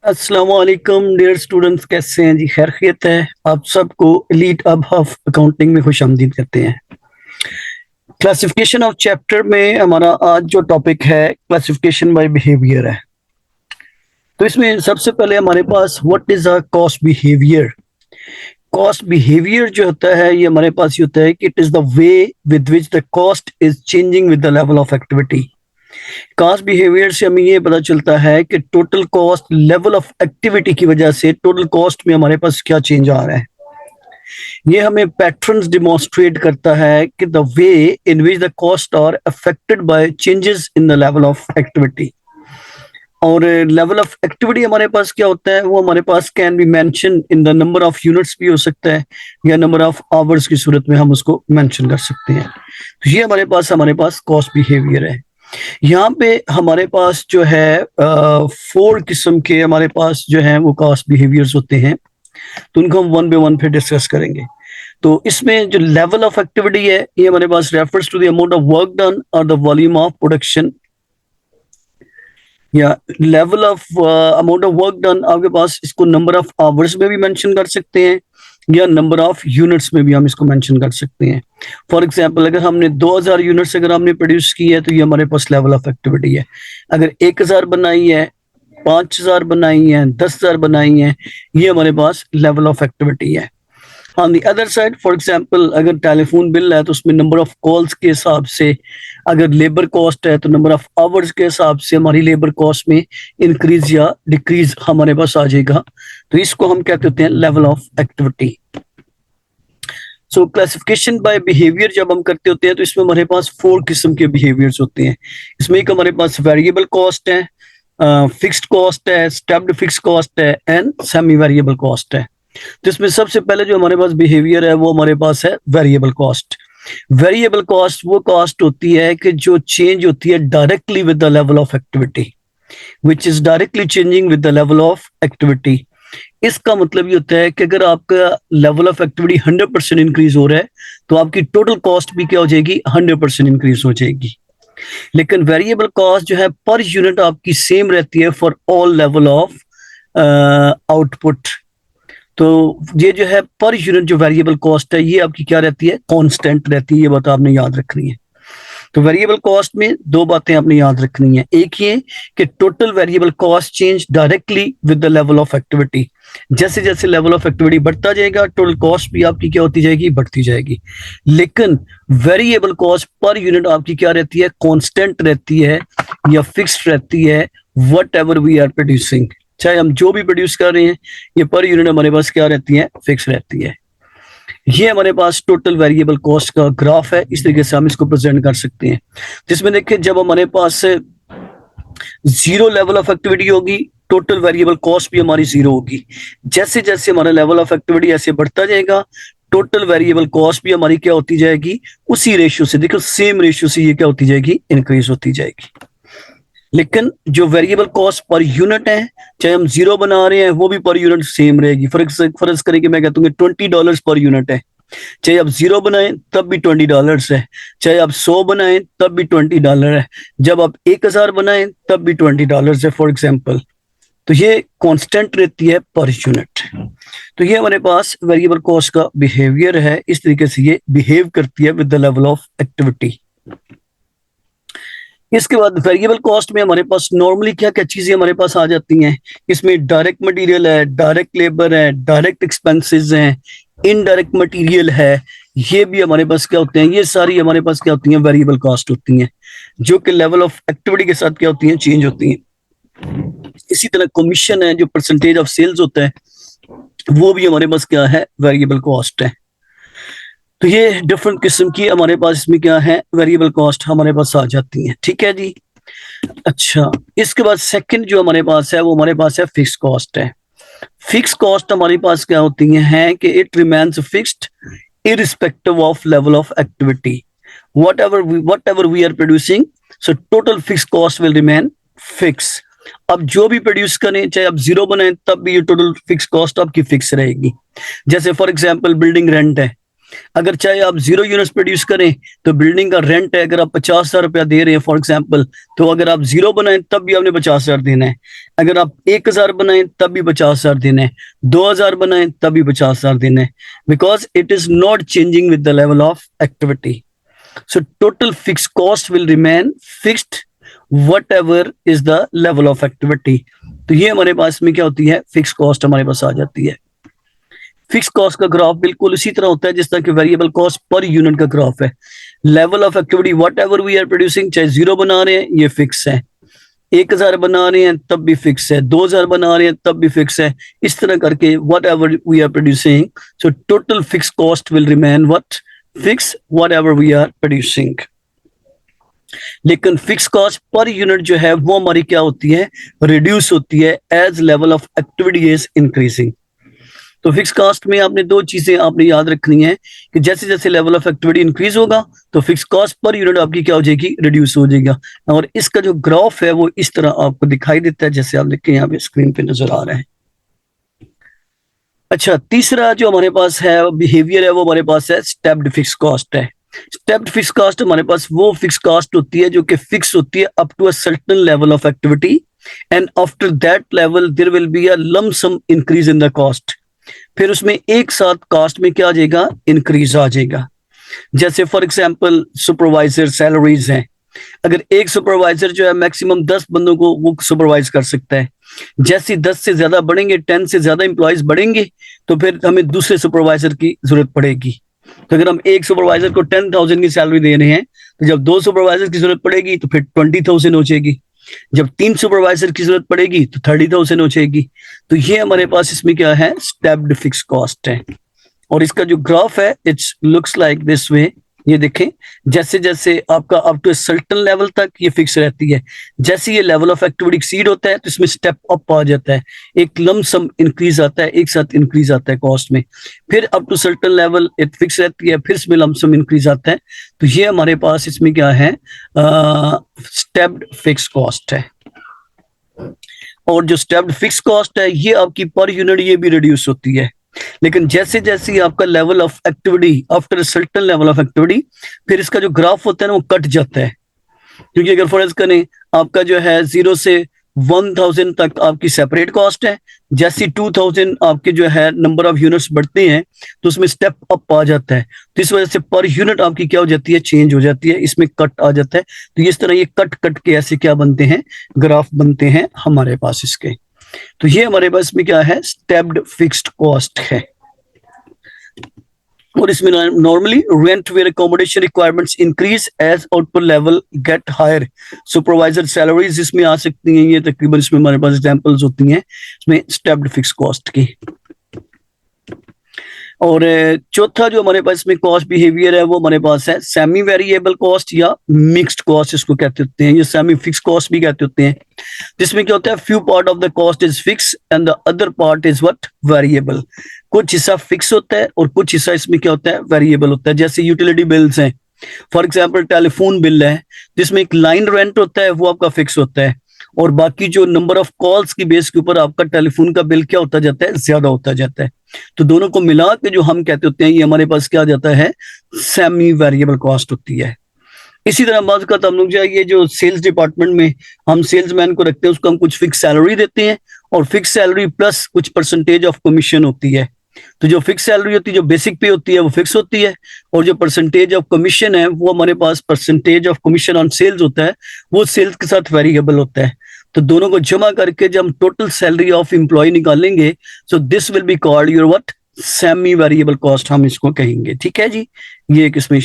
अस्सलाम वालेकुम dear students, कैसे हैं जी? खैरियत है? आप सबको एलीट अब ऑफ अकाउंटिंग में खुशामदीद करते हैं। क्लासिफिकेशन ऑफ चैप्टर में हमारा आज जो टॉपिक है क्लासिफिकेशन बाय बिहेवियर है। तो इसमें सबसे पहले हमारे पास what is a cost behaviour. Cost behaviour जो होता है ये हमारे पास ये होता है कि it is the way with which the cost is changing with the level of activity. Cost behaviour से हमें ये पता चलता है कि total cost level of activity की वजह से टोटल कॉस्ट में हमारे पास क्या चेंज आ रहा है। ये हमें पैटर्न्स डिमॉन्स्ट्रेट करता है कि the way in which the cost are affected by changes in the level of activity. और लेवल ऑफ एक्टिविटी हमारे पास क्या होता है, वो हमारे पास can be mention in the number of units भी हो सकता है या नंबर ऑफ आवर्स की सूरत में हम उसको मेंशन कर सकते हैं। तो ये हमारे पास कॉस्ट बिहेवियर है। यहाँ पे हमारे पास जो है 4 किस्म के हमारे पास जो है वो कॉस्ट बिहेवियर्स होते हैं। तो उनको हम वन बाय वन पे डिस्कस करेंगे। तो इसमें जो लेवल ऑफ एक्टिविटी है ये हमारे पास refers to the amount of work done और द वॉल्यूम ऑफ प्रोडक्शन, या level of amount of work done आपके पास इसको नंबर ऑफ आवर्स में भी मेंशन कर सकते हैं या नंबर ऑफ यूनिट्स में भी हम इसको मेंशन कर सकते हैं। फॉर एग्जांपल अगर हमने 2000 यूनिट्स अगर हमने प्रोड्यूस की है तो ये हमारे पास लेवल ऑफ एक्टिविटी है। अगर 1000 बनाई है, 5000 बनाई है, 10,000 बनाई है, ये हमारे पास लेवल ऑफ एक्टिविटी है। On the other side for example अगर टेलीफोन बिल है तो उसमें नंबर ऑफ कॉल्स के हिसाब से, अगर लेबर कॉस्ट है तो नंबर ऑफ आवर्स के हिसाब से हमारी लेबर कॉस्ट में इंक्रीज या डिक्रीज हमारे पास आ जाएगा। तो इसको हम क्या कहते हैं, level of activity. So classification by behaviour जब हम करते होते हैं तो इसमें हमारे पास 4 किस्म के बिहेवियर्स होते हैं। इसमें एक हमारे पास वेरिएबल कॉस्ट है, फिक्स्ड कॉस्ट है, स्टेप्ड फिक्स्ड कॉस्ट है एंड सेमी वेरिएबल कॉस्ट है। तो इसमें सबसे पहले जो हमारे पास बिहेवियर है वो हमारे पास है वेरिएबल कॉस्ट। वेरिएबल कॉस्ट वो कॉस्ट होती है कि जो चेंज होती है directly with the level of activity, which is directly changing with the level of activity. इसका मतलब ये होता है कि अगर आपका लेवल ऑफ एक्टिविटी 100% इंक्रीज हो रहा है तो आपकी टोटल कॉस्ट भी क्या हो जाएगी, 100% इंक्रीज हो जाएगी। लेकिन वेरिएबल कॉस्ट जो है पर यूनिट आपकी सेम रहती है for all level of output. तो ये जो है पर यूनिट जो वेरिएबल कॉस्ट है ये आपकी क्या रहती है, कांस्टेंट रहती है। ये बात आपने याद रखनी है। तो वेरिएबल कॉस्ट में 2 बातें आपने याद रखनी है। एक ये कि total variable cost change directly with the level of activity. जैसे जैसे लेवल ऑफ एक्टिविटी बढ़ता जाएगा टोटल कॉस्ट भी आपकी क्या होती जाएगी, बढ़ती जाएगी। लेकिन वेरिएबल कॉस्ट पर यूनिट आपकी क्या रहती है, कांस्टेंट रहती है या फिक्स्ड रहती है, whatever we are producing. चाहे हम जो भी प्रोड्यूस कर रहे हैं ये पर यूनिट हमारे पास क्या रहती है, फिक्स रहती है। ये हमारे पास टोटल वेरिएबल कॉस्ट का ग्राफ है। इस तरीके से हम इसको प्रेजेंट कर सकते हैं, जिसमें देखिए जब हमारे पास 0 लेवल ऑफ एक्टिविटी होगी टोटल वेरिएबल कॉस्ट भी हमारी 0 होगी। जैसे जैसे हमारा लेवल ऑफ एक्टिविटी ऐसे बढ़ता जाएगा टोटल वेरिएबल कॉस्ट भी हमारी क्या होती जाएगी, उसी रेशियो से, देखो सेम रेशियो से ये क्या होती जाएगी, इंक्रीज होती जाएगी। लेकिन जो वेरिएबल कॉस्ट पर यूनिट है, चाहे हम 0 बना रहे हैं वो भी पर यूनिट सेम रहेगी। फर्ज करें कि मैं कहता हूँ $20 पर यूनिट है, चाहे आप 0 बनाएं तब भी $20 है, चाहे आप 100 बनाएं तब भी $20 है, जब आप 1000 बनाएं तब भी $20 है फॉर एग्जाम्पल। तो ये कांस्टेंट रहती है पर यूनिट। तो ये हमारे पास वेरिएबल कॉस्ट का बिहेवियर है। इस तरीके से ये बिहेव करती है with the level of activity. इसके बाद वेरिएबल कॉस्ट में हमारे पास नॉर्मली क्या क्या चीजें हमारे पास आ जाती हैं। इसमें डायरेक्ट मटेरियल है, डायरेक्ट लेबर है, डायरेक्ट एक्सपेंसेस हैं, इनडायरेक्ट मटेरियल है। ये भी हमारे पास क्या होते हैं, ये सारी हमारे पास क्या होती हैं, वेरिएबल कॉस्ट होती हैं, जो कि लेवल ऑफ एक्टिविटी के साथ क्या होती हैं, चेंज होती हैं। इसी तरह कमीशन है, जो परसेंटेज ऑफ सेल्स होता है, वो भी हमारे पास क्या है, वेरिएबल कॉस्ट है। तो ये डिफरेंट किस्म की हमारे पास इसमें क्या है, वेरिएबल कॉस्ट हमारे पास आ जाती है। ठीक है जी। अच्छा, इसके बाद सेकंड जो हमारे पास है वो हमारे पास है फिक्स कॉस्ट है। फिक्स कॉस्ट हमारे पास क्या होती है कि it remains fixed irrespective of level of activity, whatever we are producing, so total fixed cost will remain fixed। अब जो भी प्रोड्यूस करें, चाहे आप 0 बनाएं तब भी ये टोटल फिक्स कॉस्ट आपकी फिक्स रहेगी। जैसे फॉर एग्जांपल बिल्डिंग रेंट है, अगर चाहे आप 0 यूनिट्स प्रोड्यूस करें तो बिल्डिंग का रेंट है, अगर आप 50,000 रुपया दे रहे हैं फॉर एग्जाम्पल, तो अगर आप 0 बनाएं तब भी आपने 50,000 देना है। अगर आप 1,000 बनाएं तब भी 50,000 देना है, 2,000 बनाएं तब भी 50,000 देना है, because it is not changing with the level of activity. So total fix cost will remain fixed whatever is the level of activity। तो ये हमारे पास में क्या होती है, फिक्स कॉस्ट हमारे पास आ जाती है। फिक्स कॉस्ट का ग्राफ बिल्कुल इसी तरह होता है जिस तरह कि वेरिएबल कॉस्ट पर यूनिट का ग्राफ है। Level of activity whatever we are producing, चाहे 0 बना रहे हैं ये फिक्स है, 1,000 बना रहे हैं तब भी फिक्स है, 2,000 बना रहे हैं तब भी फिक्स है, इस तरह करके whatever we are producing. So total fix cost will remain what fix whatever we are producing. लेकिन फिक्स कॉस्ट पर यूनिट जो है वो हमारी क्या होती है, रिड्यूस होती है as level of activity is increasing. तो फिक्स कॉस्ट में आपने दो चीजें आपने याद रखनी है कि जैसे जैसे लेवल ऑफ एक्टिविटी इंक्रीज होगा तो फिक्स कॉस्ट पर यूनिट आपकी क्या हो जाएगी, रिड्यूस हो जाएगा। और इसका जो ग्राफ है वो इस तरह आपको दिखाई देता है जैसे आप देखें यहाँ पे स्क्रीन पे नजर आ रहा है। अच्छा, तीसरा जो हमारे पास है बिहेवियर है वो हमारे पास है स्टेप्ड फिक्स कॉस्ट है। स्टेप्ड फिक्स कॉस्ट हमारे पास वो फिक्स कॉस्ट होती है जो कि फिक्स होती है up to a certain level of activity and after that level there will be a lump sum increase in the cost. फिर उसमें एक साथ कॉस्ट में क्या आ जाएगा, इंक्रीज आ जाएगा। जैसे फॉर एग्जांपल सुपरवाइजर सैलरीज हैं, अगर एक सुपरवाइजर जो है मैक्सिमम 10 बंदों को वो सुपरवाइज कर सकता है, जैसे 10 से ज्यादा बढ़ेंगे, 10 से ज्यादा इंप्लॉइज बढ़ेंगे तो फिर हमें दूसरे सुपरवाइजर की जरूरत पड़ेगी। तो अगर हम एक सुपरवाइजर को 10,000 की सैलरी दे रहे हैं तो जब 2 सुपरवाइजर की जरूरत पड़ेगी तो फिर 20,000 हो जाएगी, जब 3 सुपरवाइजर की जरूरत पड़ेगी तो 30,000 हो जाएगी। तो ये हमारे पास इसमें क्या है, स्टेप्ड फिक्स कॉस्ट है। और इसका जो ग्राफ है it's looks like this way. ये देखें जैसे जैसे आपका अप टू सर्टेन लेवल तक ये फिक्स रहती है, जैसे ये लेवल ऑफ एक्टिविटी एक्सीड होता है तो इसमें स्टेप अप आ जाता है, एक लम सम इंक्रीज आता है, एक साथ इंक्रीज आता है कॉस्ट में। फिर up to certain level it fix रहती है, फिर इसमें लम सम इंक्रीज आता है। तो ये हमारे पास इसमें क्या है, स्टेप्ड फिक्स कॉस्ट है। और जो स्टेप्ड फिक्स कॉस्ट है ये आपकी पर यूनिट ये भी रिड्यूस होती है, लेकिन जैसे जैसे आपका level of activity after certain level of activity फिर इसका जो ग्राफ होता है ना वो कट जाता है। क्योंकि अगर फॉर करें आपका जो है 0 से 1,000 तक आपकी सेपरेट कॉस्ट है, जैसे 2,000 आपके जो है नंबर ऑफ यूनिट्स बढ़ते हैं तो उसमें स्टेप अप आ जाता है, तो इस वजह से पर यूनिट आपकी क्या हो जाती है, चेंज हो जाती है, इसमें कट आ जाता है। तो इस तरह ये कट कट के ऐसे क्या बनते हैं, ग्राफ बनते हैं हमारे पास इसके। तो ये हमारे पास में क्या है, स्टेप्ड फिक्स्ड कॉस्ट है। और इसमें normally rent where accommodation requirements increase as output level get higher. Supervisor salaries इसमें आ सकती हैं, ये तकरीबन इसमें हमारे पास एग्जांपल्स होती हैं इसमें स्टेप्ड फिक्स कॉस्ट की। और चौथा जो हमारे पास में कॉस्ट बिहेवियर है वो हमारे पास है सेमी वेरिएबल कॉस्ट या मिक्स्ड कॉस्ट इसको कहते होते हैं, ये सेमी फिक्स कॉस्ट भी कहते होते हैं, जिसमें क्या होता है few part of the cost is fix and the other part is what, variable. कुछ हिस्सा फिक्स होता है और कुछ हिस्सा इसमें क्या होता है, वेरिएबल होता है। जैसे यूटिलिटी बिल्स हैं, फॉर एग्जाम्पल टेलीफोन बिल है जिसमें एक लाइन रेंट होता है वो आपका फिक्स होता है, और बाकी जो नंबर ऑफ कॉल्स की बेस के ऊपर आपका टेलीफोन का बिल क्या होता जाता है, ज्यादा होता जाता है। तो दोनों को मिला के जो हम कहते होते हैं ये हमारे पास क्या जाता है, सेमी वेरिएबल कॉस्ट होती है। इसी तरह बात का हम लोग ये जो सेल्स डिपार्टमेंट में हम सेल्समैन को रखते हैं उसको हम कुछ फिक्स सैलरी देते हैं और फिक्स सैलरी प्लस कुछ परसेंटेज ऑफ कमीशन होती है। तो जो फिक्स सैलरी होती है, जो बेसिक पे होती है वो फिक्स होती है, और जो परसेंटेज ऑफ कमीशन है वो हमारे पास percentage of commission on sales होता है, वो सेल्स के साथ वेरिएबल होता है। तो दोनों को जमा करके जब हम टोटल सैलरी ऑफ एम्प्लॉय निकालेंगे so this will be called your what, semi variable cost हम इसको कहेंगे। ठीक है जी, ये एक इसमें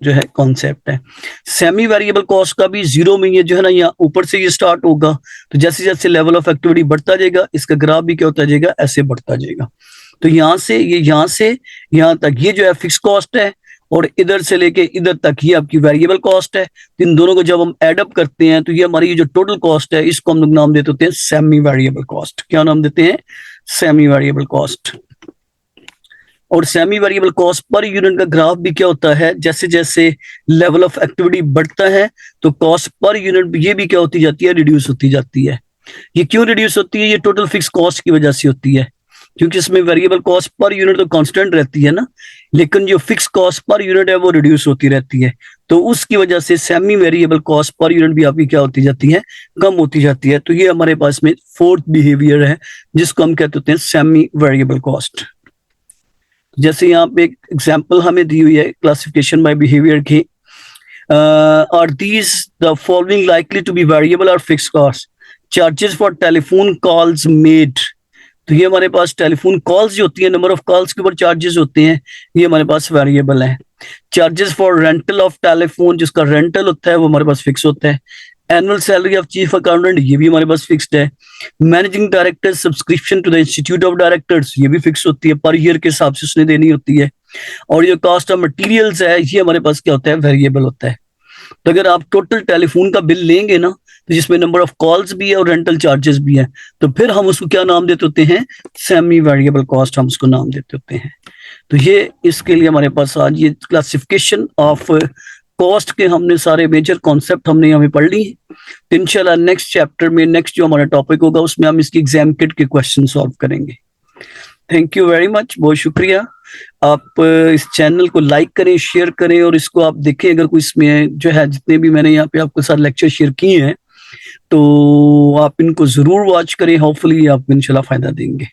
जो है कॉन्सेप्ट है। सेमी वेरिएबल कॉस्ट का भी 0 में ये जो है ना यहाँ ऊपर से ये स्टार्ट होगा, तो जैसे जैसे लेवल ऑफ एक्टिविटी बढ़ता जाएगा इसका ग्राफ भी क्या होता जाएगा, ऐसे बढ़ता जाएगा। तो यहाँ से यहाँ तक ये जो है फिक्स कॉस्ट है, और इधर से लेके इधर तक ये आपकी वेरिएबल कॉस्ट है। इन दोनों को जब हम एड अप करते हैं तो ये हमारी जो टोटल कॉस्ट है इसको हम लोग नाम देते होते हैं सेमी वेरिएबल कॉस्ट। क्या नाम देते हैं, सेमी वेरिएबल कॉस्ट। और semi variable cost per unit का ग्राफ भी क्या होता है, जैसे जैसे लेवल ऑफ एक्टिविटी बढ़ता है तो कॉस्ट पर यूनिट ये भी क्या होती जाती है, रिड्यूस होती जाती है। ये क्यों रिड्यूस होती है, ये टोटल फिक्स कॉस्ट की वजह से होती है, क्योंकि इसमें वेरिएबल कॉस्ट पर यूनिट तो कांस्टेंट रहती है ना, लेकिन जो फिक्स कॉस्ट पर यूनिट है वो रिड्यूस होती रहती है। तो उसकी वजह से semi variable cost per unit भी आपकी क्या होती जाती है, कम होती जाती है। तो ये हमारे पास में फोर्थ बिहेवियर है जिसको हम कहते होते हैं सेमी वेरिएबल कॉस्ट। जैसे यहाँ पे एक एग्जाम्पल हमें दी हुई है क्लासिफिकेशन बाय बिहेवियर की, are these the following likely to be variable और fix cost? Charges for telephone calls made, तो ये हमारे पास टेलीफोन कॉल्स जो होती है, नंबर ऑफ कॉल्स के ऊपर चार्जेस होते हैं, ये हमारे पास वेरिएबल है। Charges for rental of telephone, जिसका रेंटल होता है वो हमारे पास फिक्स होता है। Annual salary of chief accountant, ये भी हमारे पास फिक्स्ड है। Managing director subscription to the institute of directors, ये भी फिक्स होती है, पर ईयर के हिसाब से उसने देनी होती है। और ये कॉस्ट ऑफ मटेरियल्स है, ये हमारे पास क्या होता है, वेरिएबल होता है। तो अगर आप टोटल टेलीफोन का बिल लेंगे ना, तो जिसमें नंबर ऑफ कॉल्स भी है और रेंटल चार्जेस भी है, तो फिर हम उसको क्या नाम देते होते हैं, सेमी वेरिएबल कॉस्ट हम उसको नाम देते होते हैं। तो ये इसके लिए हमारे पास आज ये क्लासिफिकेशन ऑफ कॉस्ट के हमने सारे मेजर कॉन्सेप्ट हमने यहाँ पे पढ़ ली। तो इंशाल्लाह नेक्स्ट चैप्टर में नेक्स्ट जो हमारा टॉपिक होगा उसमें हम इसकी एग्जाम किट के क्वेश्चन सॉल्व करेंगे। थैंक यू वेरी मच, बहुत शुक्रिया। आप इस चैनल को लाइक करें, शेयर करें और इसको आप देखें। अगर कोई इसमें जो है जितने भी मैंने यहाँ पे आपके साथ लेक्चर शेयर किए हैं तो आप इनको जरूर वॉच करें, होपफुली आपको इंशाल्लाह फायदा देंगे।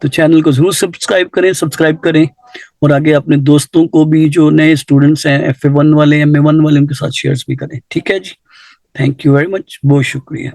तो चैनल को जरूर सब्सक्राइब करें और आगे अपने दोस्तों को भी जो नए स्टूडेंट्स हैं FA1 वाले MA1 वाले उनके साथ शेयर भी करें। ठीक है जी, थैंक यू वेरी मच, बहुत शुक्रिया।